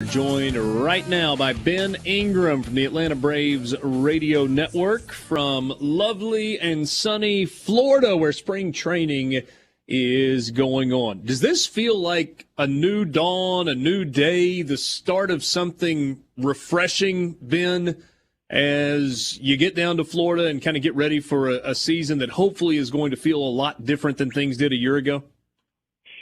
Joined right now by Ben Ingram from the Atlanta Braves radio network from lovely and sunny Florida, where spring training is going on. Does this feel like a new dawn, a new day, the start of something refreshing, Ben, as you get down to Florida and kind of get ready for a season that hopefully is going to feel a lot different than things did a year ago?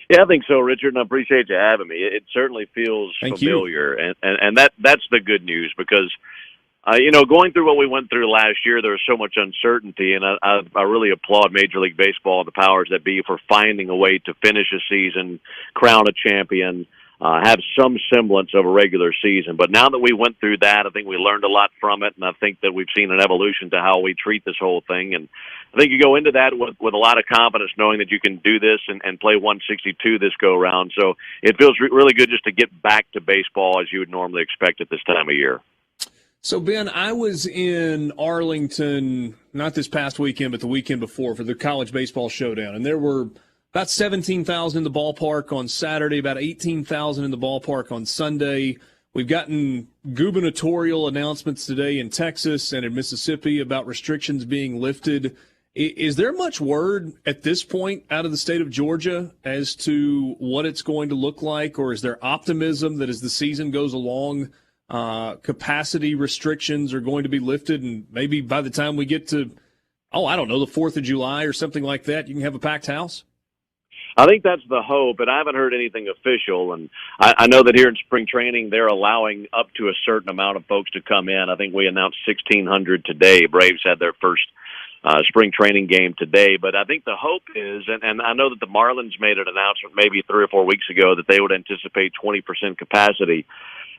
Yeah, I think so, Richard, and I appreciate you having me. It certainly feels familiar, and that's the good news because, going through what we went through last year, there was so much uncertainty, and I really applaud Major League Baseball and the powers that be for finding a way to finish a season, crown a champion, have some semblance of a regular season. But now that we went through that, I think we learned a lot from it, and I think that we've seen an evolution to how we treat this whole thing. And I think you go into that with a lot of confidence, knowing that you can do this and play 162 this go-around. So it feels really good just to get back to baseball as you would normally expect at this time of year. So, Ben, I was in Arlington, not this past weekend, but the weekend before, for the College Baseball Showdown, and there were about 17,000 in the ballpark on Saturday, about 18,000 in the ballpark on Sunday. We've gotten gubernatorial announcements today in Texas and in Mississippi about restrictions being lifted. Is there much word at this point out of the state of Georgia as to what it's going to look like, or is there optimism that as the season goes along, capacity restrictions are going to be lifted, and maybe by the time we get to, the 4th of July or something like that, you can have a packed house? I think that's the hope, but I haven't heard anything official. And I know that here in spring training, they're allowing up to a certain amount of folks to come in. I think we announced 1,600 today. Braves had their first spring training game today. But I think the hope is, and I know that the Marlins made an announcement maybe 3 or 4 weeks ago that they would anticipate 20% capacity.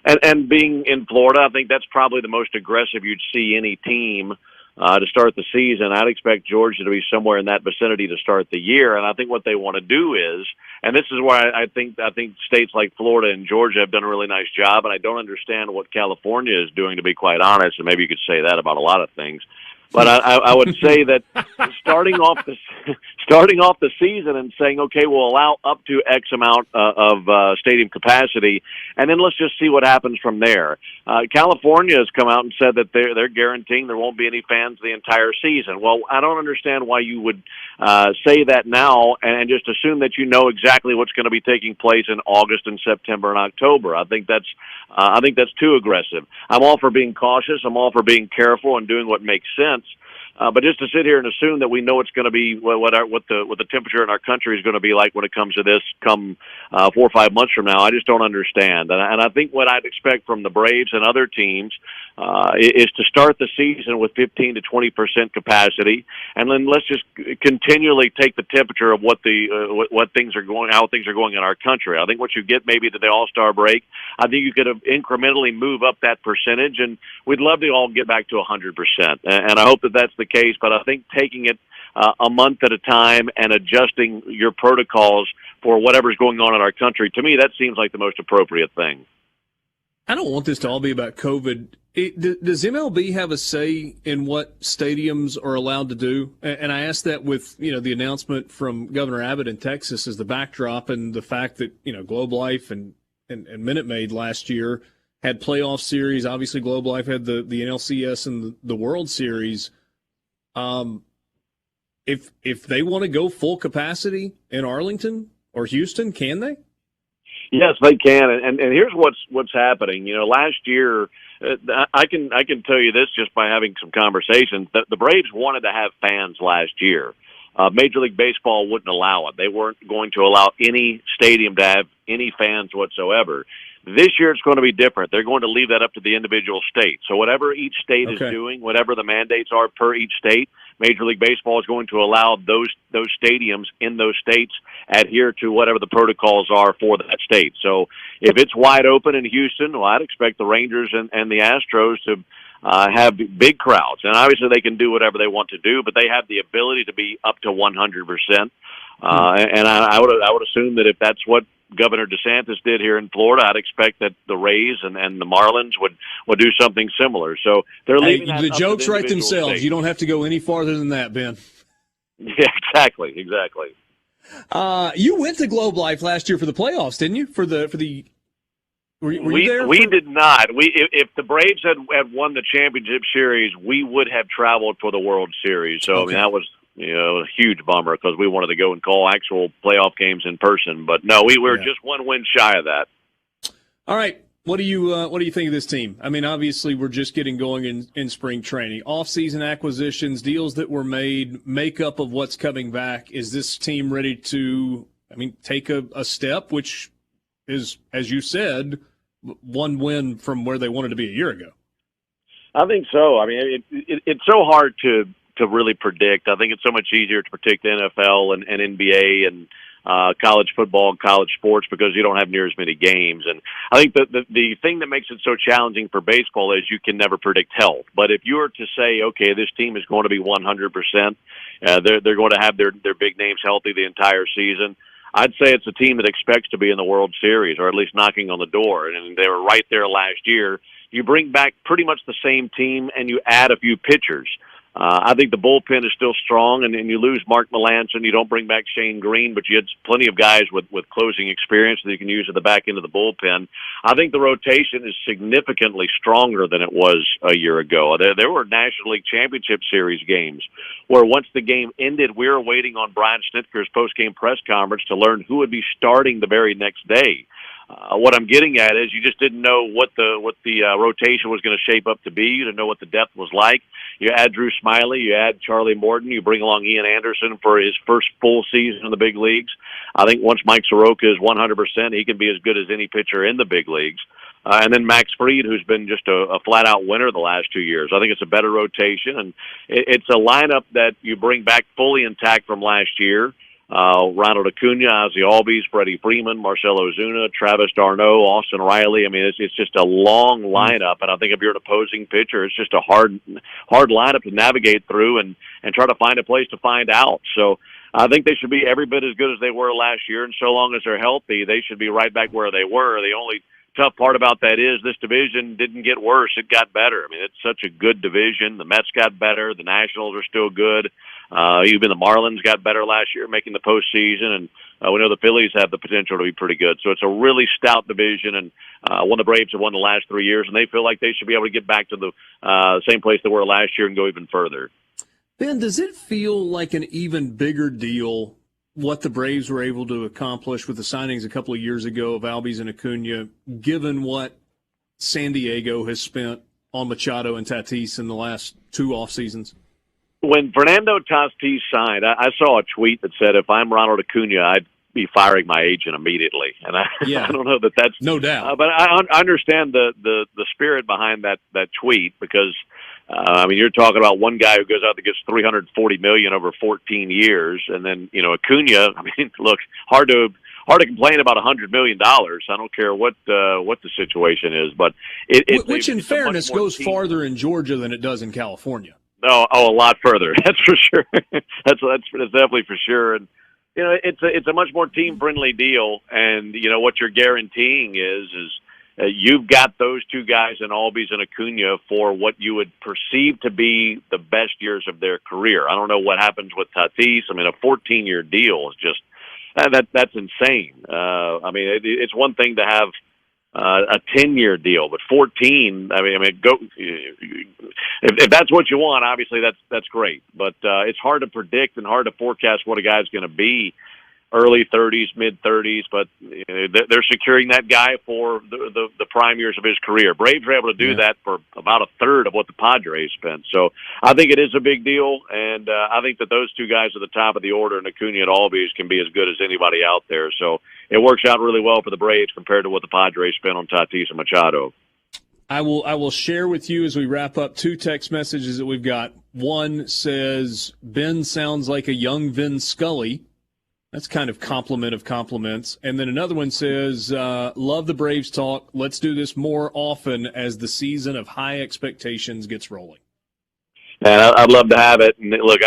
And being in Florida, I think that's probably the most aggressive you'd see any team to start the season. I'd expect Georgia to be somewhere in that vicinity to start the year. And I think what they want to do is, and this is why I think states like Florida and Georgia have done a really nice job, and I don't understand what California is doing, to be quite honest, and maybe you could say that about a lot of things. But I would say that starting off the season and saying, okay, we'll allow up to X amount of stadium capacity, and then let's just see what happens from there. California has come out and said that they're guaranteeing there won't be any fans the entire season. Well, I don't understand why you would say that now and just assume that you know exactly what's going to be taking place in August and September and October. I think that's too aggressive. I'm all for being cautious. I'm all for being careful and doing what makes sense. But just to sit here and assume that we know it's going to be what the temperature in our country is going to be like when it comes to this come 4 or 5 months from now, I just don't understand. And I think what I'd expect from the Braves and other teams is to start the season with 15 to 20% capacity, and then let's just continually take the temperature of what things are going, how things are going in our country. I think what you get maybe to the All-Star break, I think you could incrementally move up that percentage, and we'd love to all get back to 100%. And I hope that that's the case, but I think taking it a month at a time and adjusting your protocols for whatever's going on in our country, to me, that seems like the most appropriate thing. I don't want this to all be about COVID. Does MLB have a say in what stadiums are allowed to do? And I ask that with, the announcement from Governor Abbott in Texas as the backdrop, and the fact that, Globe Life and Minute Maid last year had playoff series. Obviously, Globe Life had the NLCS and the World Series. If they want to go full capacity in Arlington or Houston, can they? Yes, they can. And here's what's happening. Last year, I can tell you this just by having some conversations. The Braves wanted to have fans last year. Major League Baseball wouldn't allow it. They weren't going to allow any stadium to have any fans whatsoever. This year it's going to be different. They're going to leave that up to the individual state. So whatever each state is doing, whatever the mandates are per each state, Major League Baseball is going to allow those stadiums in those states adhere to whatever the protocols are for that state. So if it's wide open in Houston, well, I'd expect the Rangers and the Astros to have big crowds. And obviously they can do whatever they want to do, but they have the ability to be up to 100%. And I would assume that if that's what Governor DeSantis did here in Florida, I'd expect that the Rays and the Marlins would do something similar. So they're leaving the jokes write themselves. States. You don't have to go any farther than that, Ben. Yeah, exactly. You went to Globe Life last year for the playoffs, didn't you? For the Were you there? We did not. If the Braves had won the championship series, we would have traveled for the World Series. So, Okay. I mean, that was a huge bummer because we wanted to go and call actual playoff games in person. But no, we were just one win shy of that. All right. What do you think of this team? I mean, obviously, we're just getting going in spring training. Off-season acquisitions, deals that were made, makeup of what's coming back. Is this team ready to, take a step, which is, as you said, one win from where they wanted to be a year ago? I think so. I mean, it's so hard to really predict. I think it's so much easier to predict the NFL and NBA and college football and college sports because you don't have near as many games. And I think the thing that makes it so challenging for baseball is you can never predict health. But if you were to say, okay, this team is going to be 100%, they're going to have their big names healthy the entire season, I'd say it's a team that expects to be in the World Series or at least knocking on the door. And they were right there last year. You bring back pretty much the same team and you add a few pitchers. I think the bullpen is still strong, and you lose Mark Melancon. You don't bring back Shane Green, but you had plenty of guys with closing experience that you can use at the back end of the bullpen. I think the rotation is significantly stronger than it was a year ago. There were National League Championship Series games where once the game ended, we were waiting on Brian Snitker's post-game press conference to learn who would be starting the very next day. What I'm getting at is you just didn't know what the rotation was going to shape up to be. You didn't know what the depth was like. You add Drew Smiley, you add Charlie Morton, you bring along Ian Anderson for his first full season in the big leagues. I think once Mike Soroka is 100%, he can be as good as any pitcher in the big leagues. And then Max Fried, who's been just a flat-out winner the last 2 years. I think it's a better rotation, and it's a lineup that you bring back fully intact from last year. Ronald Acuna, Ozzie Albies, Freddie Freeman, Marcell Ozuna, Travis d'Arnaud, Austin Riley. I mean, it's just a long lineup, and I think if you're an opposing pitcher, it's just a hard lineup to navigate through and try to find a place to find out. So I think they should be every bit as good as they were last year, and so long as they're healthy, they should be right back where they were. The only tough part about that is this division didn't get worse. It got better. I mean, it's such a good division. The Mets got better. The Nationals are still good. Even the Marlins got better last year, making the postseason, and we know the Phillies have the potential to be pretty good. So it's a really stout division, and one of the Braves have won the last 3 years, and they feel like they should be able to get back to the same place they were last year and go even further. Ben, does it feel like an even bigger deal what the Braves were able to accomplish with the signings a couple of years ago of Albies and Acuna, given what San Diego has spent on Machado and Tatis in the last 2 off seasons? When Fernando Tatis signed, I saw a tweet that said, if I'm Ronald Acuna, I'd be firing my agent immediately. And I don't know that's no doubt. But I understand the spirit behind that tweet because, you're talking about one guy who goes out that gets $340 million over 14 years. And then, Acuna, look, hard to complain about $100 million. I don't care what the situation is, but which in fairness goes farther in Georgia than it does in California. Oh, a lot further. That's for sure. That's definitely for sure. And it's a much more team friendly deal. And what you're guaranteeing is you've got those two guys in Albies and Acuna for what you would perceive to be the best years of their career. I don't know what happens with Tatis. A 14-year deal is just that's insane. It's one thing to have a 10-year deal, but 14. Go if that's what you want. Obviously, that's great, but it's hard to predict and hard to forecast what a guy's going to be. Early 30s, mid 30s, but they're securing that guy for the prime years of his career. Braves were able to do that for about a third of what the Padres spent. So I think it is a big deal, and I think that those two guys at the top of the order, and Acuna and Albies, can be as good as anybody out there. So it works out really well for the Braves compared to what the Padres spent on Tatis and Machado. I will share with you as we wrap up 2 text messages that we've got. One says, Ben sounds like a young Vin Scully. That's kind of compliment of compliments. And then another one says, love the Braves talk. Let's do this more often as the season of high expectations gets rolling. And I'd love to have it. And look,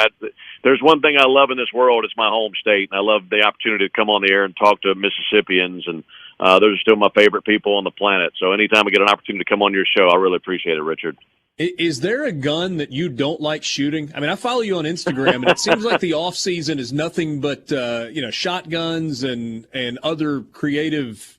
there's one thing I love in this world. It's my home state. And I love the opportunity to come on the air and talk to Mississippians. And those are still my favorite people on the planet. So anytime I get an opportunity to come on your show, I really appreciate it, Richard. Is there a gun that you don't like shooting? I follow you on Instagram, and it seems like the off season is nothing but shotguns and other creative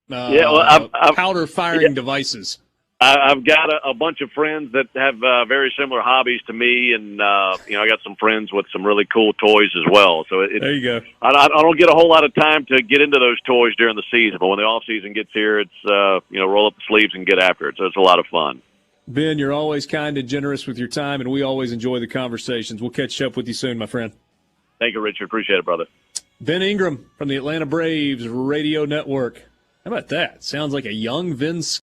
powder firing devices. I've got a bunch of friends that have very similar hobbies to me, and I got some friends with some really cool toys as well. So there you go. I don't get a whole lot of time to get into those toys during the season, but when the off season gets here, it's roll up the sleeves and get after it. So it's a lot of fun. Ben, you're always kind and generous with your time, and we always enjoy the conversations. We'll catch up with you soon, my friend. Thank you, Richard. Appreciate it, brother. Ben Ingram from the Atlanta Braves Radio Network. How about that? Sounds like a young Vince